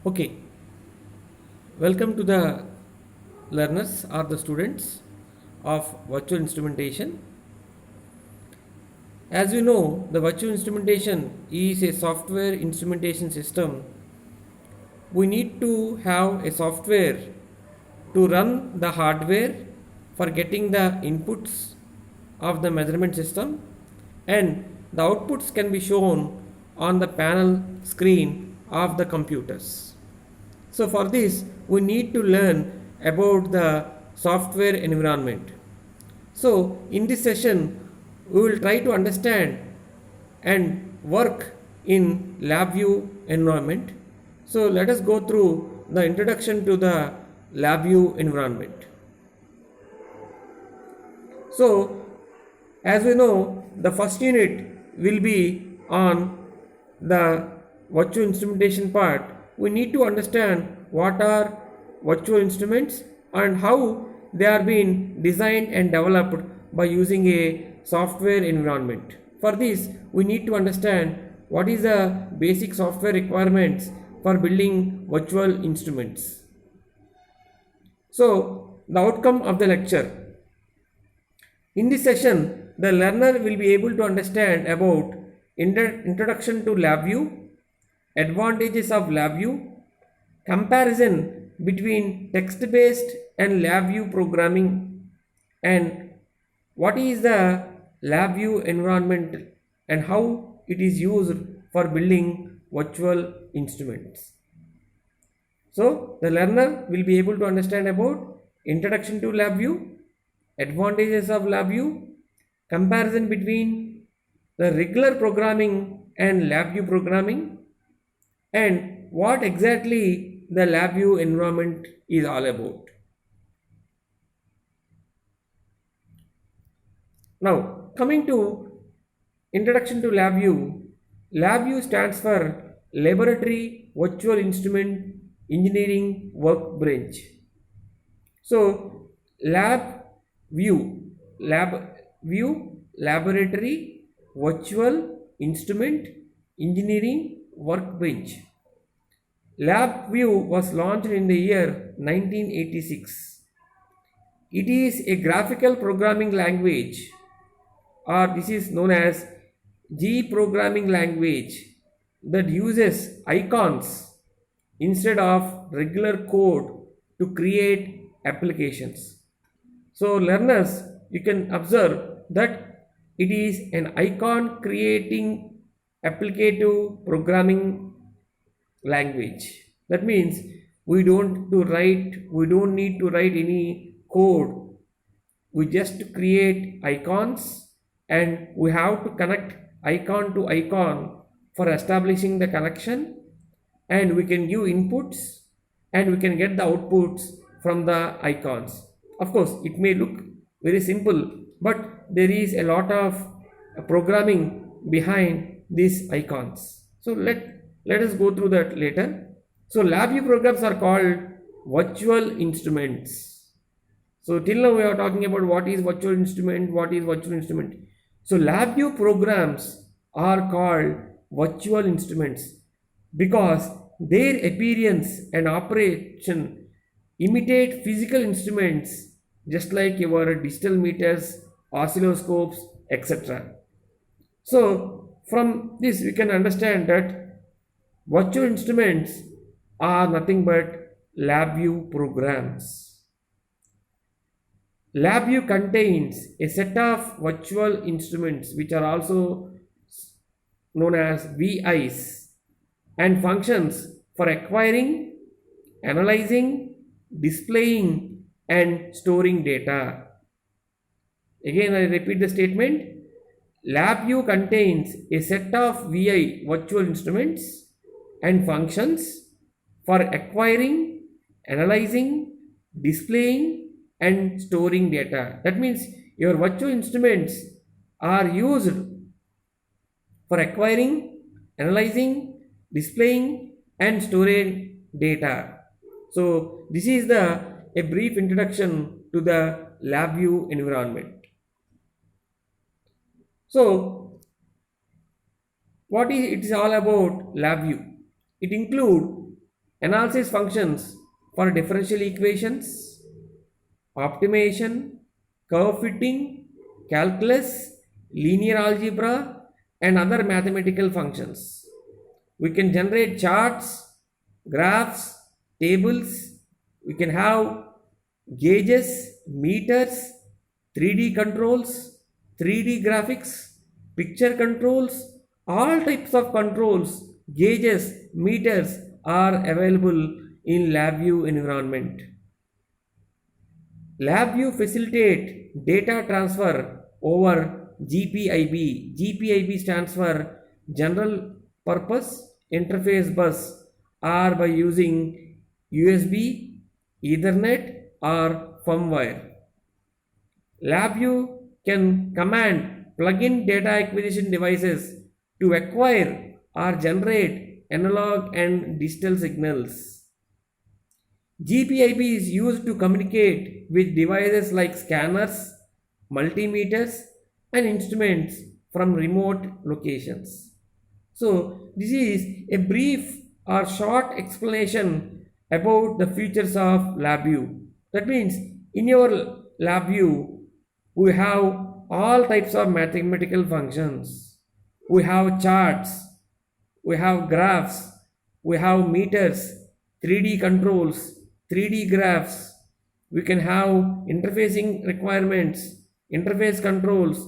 Okay, welcome to the learners or the students of virtual instrumentation. As you know, the virtual instrumentation is a software instrumentation system. We need to have a software to run the hardware for getting the inputs of the measurement system, and the outputs can be shown on the panel screen of the computers. So for this, we need to learn about the software environment. So in this session, we will try to understand and work in LabVIEW environment. So let us go through the introduction to the LabVIEW environment. So as we know, the first unit will be on the virtual instrumentation part. We need to understand what are virtual instruments and how they are being designed and developed by using a software environment. For this, we need to understand what is the basic software requirements for building virtual instruments. So the outcome of the lecture. In this session, the learner will be able to understand about introduction to LabVIEW, advantages of LabVIEW, comparison between text-based and LabVIEW programming, and what is the LabVIEW environment and how it is used for building virtual instruments. So the learner will be able to understand about introduction to LabVIEW, advantages of LabVIEW, comparison between the regular programming and LabVIEW programming, and what exactly the LabVIEW environment is all about. Now, coming to introduction to LabVIEW, LabVIEW stands for Laboratory Virtual Instrument Engineering Workbench. So, LabVIEW, Laboratory Virtual Instrument Engineering Workbench. LabVIEW was launched in the year 1986. It is a graphical programming language, or this is known as G programming language, that uses icons instead of regular code to create applications. So learners, you can observe that it is an icon creating applicative programming language. That means we don't need to write any code. We just create icons, and we have to connect icon to icon for establishing the connection, and we can give inputs and we can get the outputs from the icons. Of course, it may look very simple, but there is a lot of programming behind these icons. So let us go through that later. So LabVIEW programs are called virtual instruments. So till now we are talking about what is virtual instrument, So LabVIEW programs are called virtual instruments because their appearance and operation imitate physical instruments just like your digital meters, oscilloscopes, etc. So from this we can understand that virtual instruments are nothing but LabVIEW programs. LabVIEW contains a set of virtual instruments which are also known as VIs and functions for acquiring, analyzing, displaying and storing data. Again, I repeat the statement. LabVIEW contains a set of VI virtual instruments and functions for acquiring, analyzing, displaying and storing data. That means your virtual instruments are used for acquiring, analyzing, displaying and storing data. So this is a brief introduction to the LabVIEW environment. So what is it is all about LabVIEW? It includes analysis functions for differential equations, optimization, curve fitting, calculus, linear algebra, and other mathematical functions. We can generate charts, graphs, tables. We can have gauges, meters, 3D controls, 3D graphics, picture controls, all types of controls, gauges, meters are available in LabVIEW environment. LabVIEW facilitate data transfer over GPIB. GPIB stands for General Purpose Interface Bus, or by using USB, Ethernet, or firmware. LabVIEW can command plug-in data acquisition devices to acquire or generate analog and digital signals. GPIB is used to communicate with devices like scanners, multimeters, and instruments from remote locations. So, this is a brief or short explanation about the features of LabVIEW. That means in your LabVIEW, we have all types of mathematical functions. We have charts, we have graphs, we have meters, 3D controls, 3D graphs. We can have interfacing requirements, interface controls.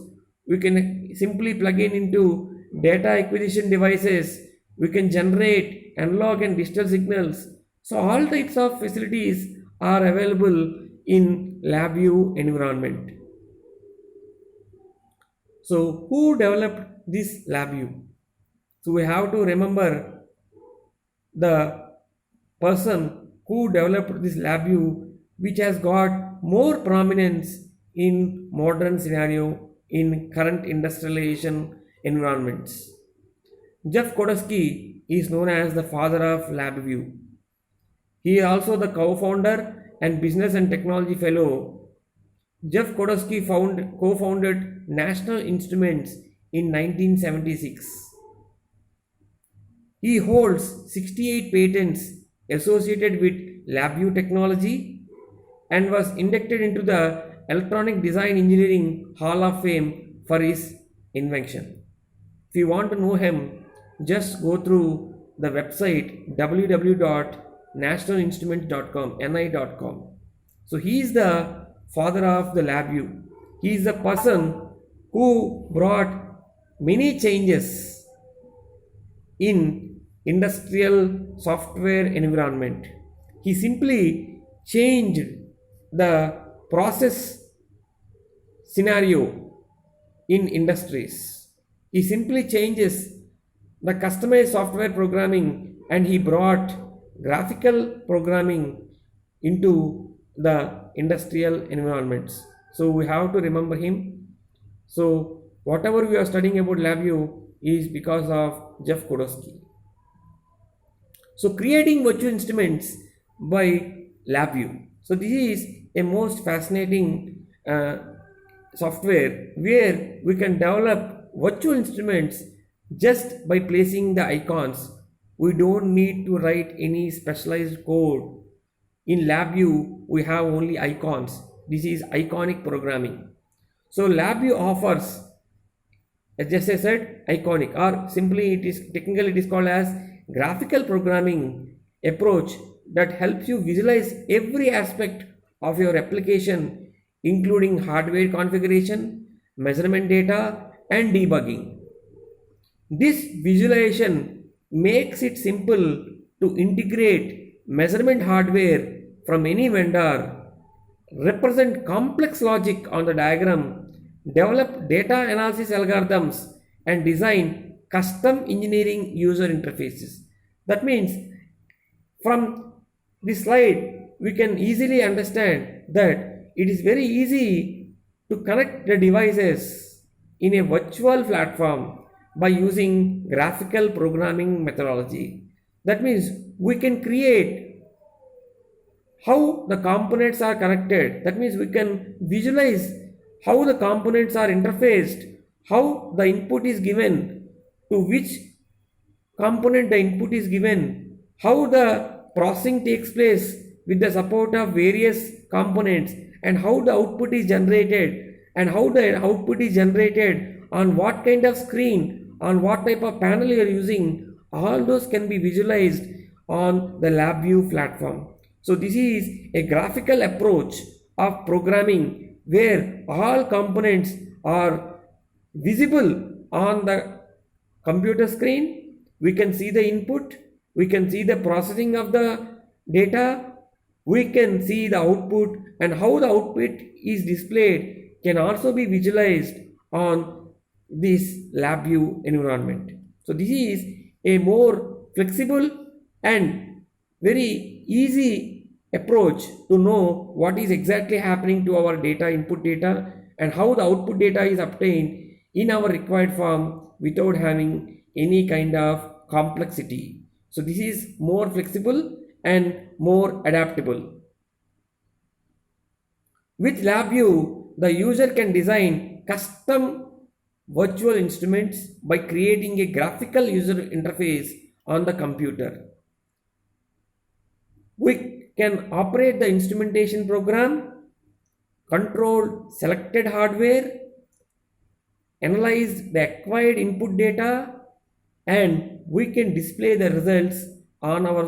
We can simply plug in into data acquisition devices. We can generate analog and digital signals. So all types of facilities are available in LabVIEW environment. So who developed this LabVIEW? So we have to remember the person who developed this LabVIEW, which has got more prominence in modern scenario in current industrialization environments. Jeff Kodosky is known as the father of LabVIEW. He is also the co-founder and business and technology fellow. Jeff Kodosky co-founded National Instruments in 1976. He holds 68 patents associated with LabVIEW technology and was inducted into the Electronic Design Engineering Hall of Fame for his invention. If you want to know him, just go through the website www.nationalinstruments.com, ni.com. So he is the father of the LabVIEW. He is the person who brought many changes in industrial software environment. He simply changed the process scenario in industries. He simply changes the customized software programming and he brought graphical programming into the industrial environments. So we have to remember him. So whatever we are studying about LabVIEW is because of Jeff Kodosky. So creating virtual instruments by LabVIEW. So this is a most fascinating software where we can develop virtual instruments just by placing the icons. We don't need to write any specialized code. In LabVIEW, we have only icons. This is iconic programming. So LabVIEW offers, as just I said, iconic, or simply technically it is called as graphical programming approach that helps you visualize every aspect of your application, including hardware configuration, measurement data, and debugging. This visualization makes it simple to integrate measurement hardware from any vendor, represent complex logic on the diagram, develop data analysis algorithms, and design custom engineering user interfaces. That means from this slide we can easily understand that it is very easy to connect the devices in a virtual platform by using graphical programming methodology. That means we can create how the components are connected. That means we can visualize how the components are interfaced, how the input is given, to which component the input is given, how the processing takes place with the support of various components, and how the output is generated, and how the output is generated on what kind of screen, on what type of panel you are using, all those can be visualized on the LabVIEW platform. So this is a graphical approach of programming where all components are visible on the computer screen. We can see the input, we can see the processing of the data, we can see the output, and how the output is displayed can also be visualized on this LabVIEW environment. So this is a more flexible and very easy approach to know what is exactly happening to our data, input data, and how the output data is obtained in our required form without having any kind of complexity. So this is more flexible and more adaptable. With LabVIEW, the user can design custom virtual instruments by creating a graphical user interface on the computer. We can operate the instrumentation program, control selected hardware, analyze the acquired input data, and we can display the results on our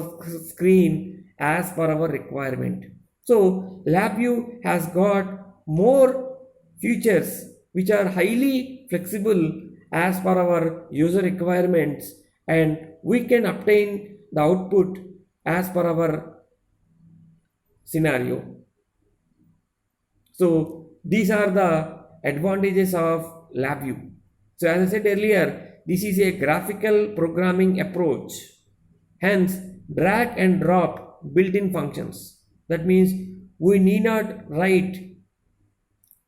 screen as per our requirement. So LabVIEW has got more features which are highly flexible as per our user requirements, and we can obtain the output as per our scenario. So these are the advantages of LabVIEW. So as I said earlier, this is a graphical programming approach. Hence, drag and drop built-in functions. That means we need not write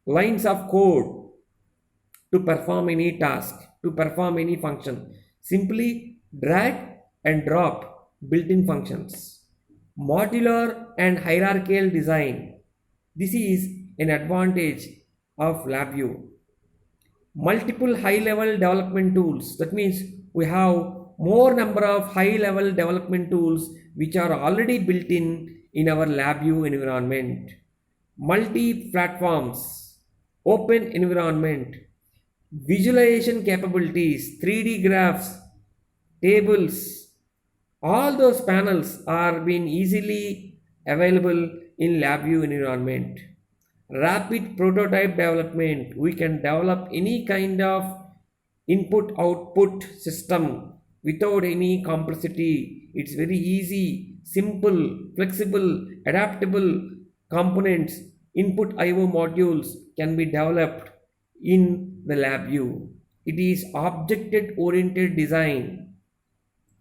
lines of code to perform any task, to perform any function. Simply drag and drop built-in functions. Modular and hierarchical design. This is an advantage of LabVIEW. Multiple high-level development tools. That means we have more number of high-level development tools which are already built in our LabVIEW environment. Multi-platforms, open environment, visualization capabilities, 3D graphs, tables, all those panels are being easily available in LabVIEW environment. Rapid prototype development. We can develop any kind of input-output system without any complexity. It's very easy, simple, flexible, adaptable components, input I/O modules can be developed in the LabVIEW. It is object-oriented design.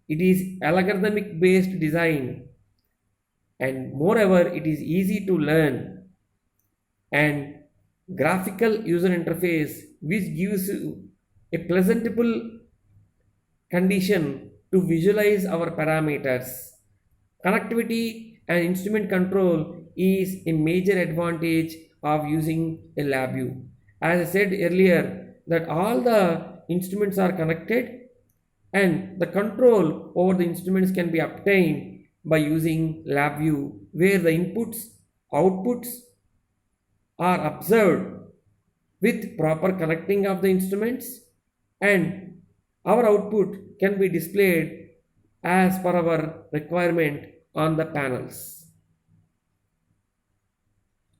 It is algorithmic-based design, and moreover, it is easy to learn, and graphical user interface which gives you a pleasantable condition to visualize our parameters. Connectivity and instrument control is a major advantage of using a LabVIEW. As I said earlier, that all the instruments are connected, and the control over the instruments can be obtained by using LabVIEW, where the inputs, outputs are observed with proper connecting of the instruments, and our output can be displayed as per our requirement on the panels.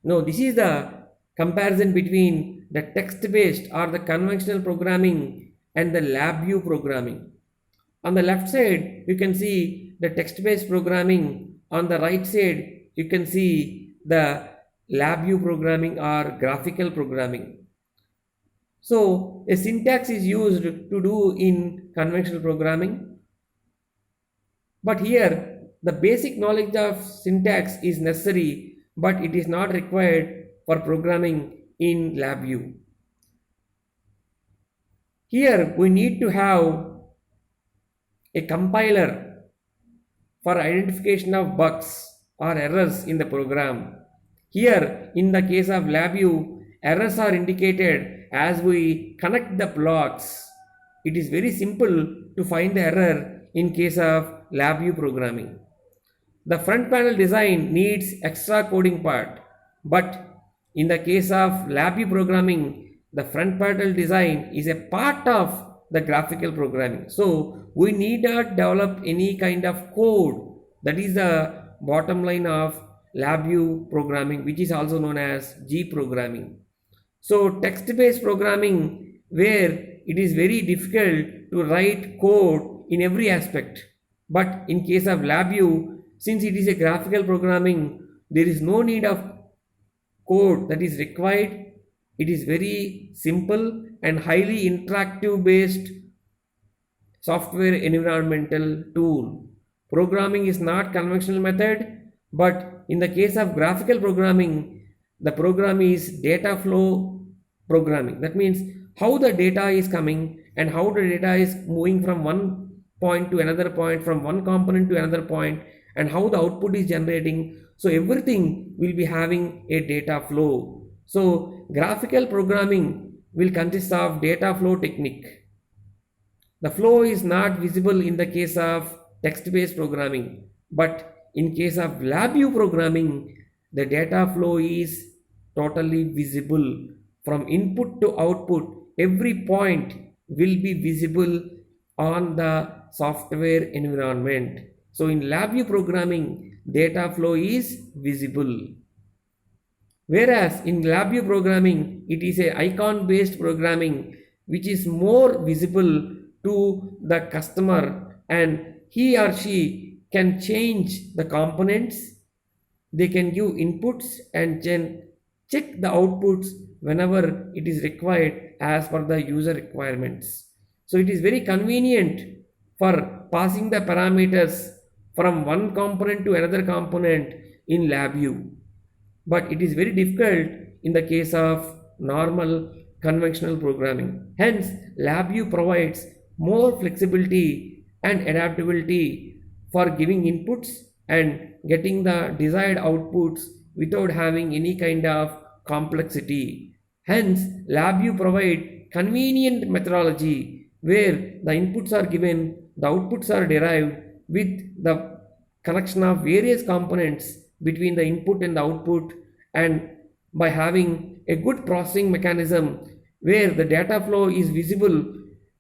Now this is the comparison between the text-based or the conventional programming and the LabVIEW programming. On the left side, you can see the text-based programming. On the right side, you can see the LabVIEW programming or graphical programming. So a syntax is used to do in conventional programming, but here the basic knowledge of syntax is necessary, but it is not required for programming in LabVIEW. Here we need to have a compiler for identification of bugs or errors in the program. Here in the case of LabVIEW, errors are indicated as we connect the blocks. It is very simple to find the error in case of LabVIEW programming. the front panel design needs extra coding part, but in the case of LabVIEW programming, the front panel design is a part of the graphical programming. So we need not develop any kind of code. That is the bottom line of LabVIEW programming, which is also known as G programming. So text-based programming, where it is very difficult to write code in every aspect. But in case of LabVIEW, since it is a graphical programming, there is no need of code that is required. It is very simple and highly interactive based software environmental tool. Programming is not conventional method, but in the case of graphical programming, the program is data flow programming. That means how the data is coming and how the data is moving from one point to another point, from one component to another point, and how the output is generating. So everything will be having a data flow. So graphical programming will consist of data flow technique. The flow is not visible in the case of text-based programming, but in case of LabVIEW programming, the data flow is totally visible. From input to output, every point will be visible on the software environment. So in LabVIEW programming, data flow is visible. Whereas in LabVIEW programming, it is a icon-based programming which is more visible to the customer, and he or she can change the components. They can give inputs and then check the outputs whenever it is required as per the user requirements. So it is very convenient for passing the parameters from one component to another component in LabVIEW. But it is very difficult in the case of normal conventional programming. Hence, LabVIEW provides more flexibility and adaptability for giving inputs and getting the desired outputs without having any kind of complexity. Hence, LabVIEW provides convenient methodology where the inputs are given, the outputs are derived with the connection of various components between the input and the output, and by having a good processing mechanism where the data flow is visible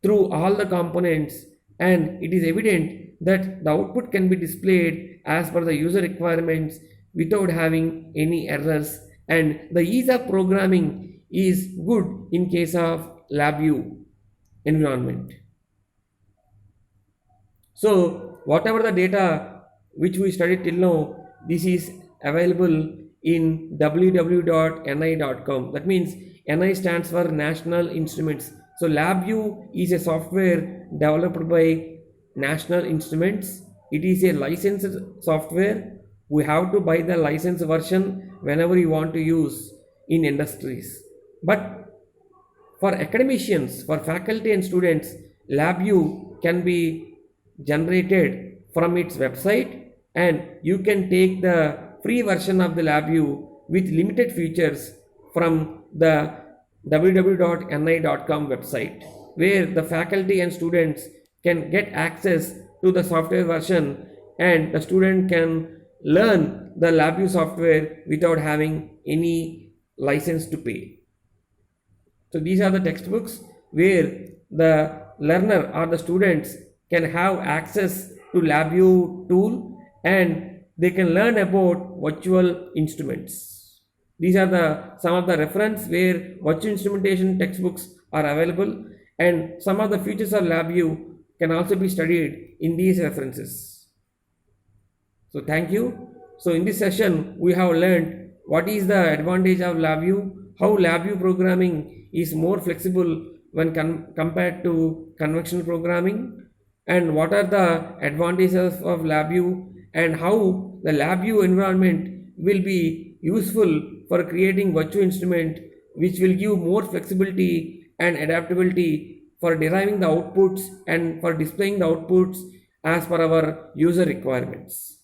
through all the components, and it is evident that the output can be displayed as per the user requirements without having any errors, and the ease of programming is good in case of LabVIEW environment. So whatever the data which we studied till now, this is available in www.NIcom. That means NI stands for National Instruments. So LabVIEW is a software developed by National Instruments. It is a licensed software. We have to buy the licensed version whenever you want to use in industries. But for academicians, for faculty and students, LabVIEW can be generated from its website, and you can take the free version of the LabVIEW with limited features from the www.NI.com website, where the faculty and students can get access to the software version, and the student can learn the LabVIEW software without having any license to pay. So these are the textbooks where the learner or the students can have access to LabVIEW tool, and they can learn about virtual instruments. These are some of the reference where virtual instrumentation textbooks are available, and some of the features of LabVIEW can also be studied in these references. So thank you. So in this session we have learned what is the advantage of LabVIEW, how LabVIEW programming is more flexible when compared to conventional programming, and what are the advantages of LabVIEW, and how the LabVIEW environment will be useful for creating virtual instrument which will give more flexibility and adaptability for deriving the outputs and for displaying the outputs as per our user requirements.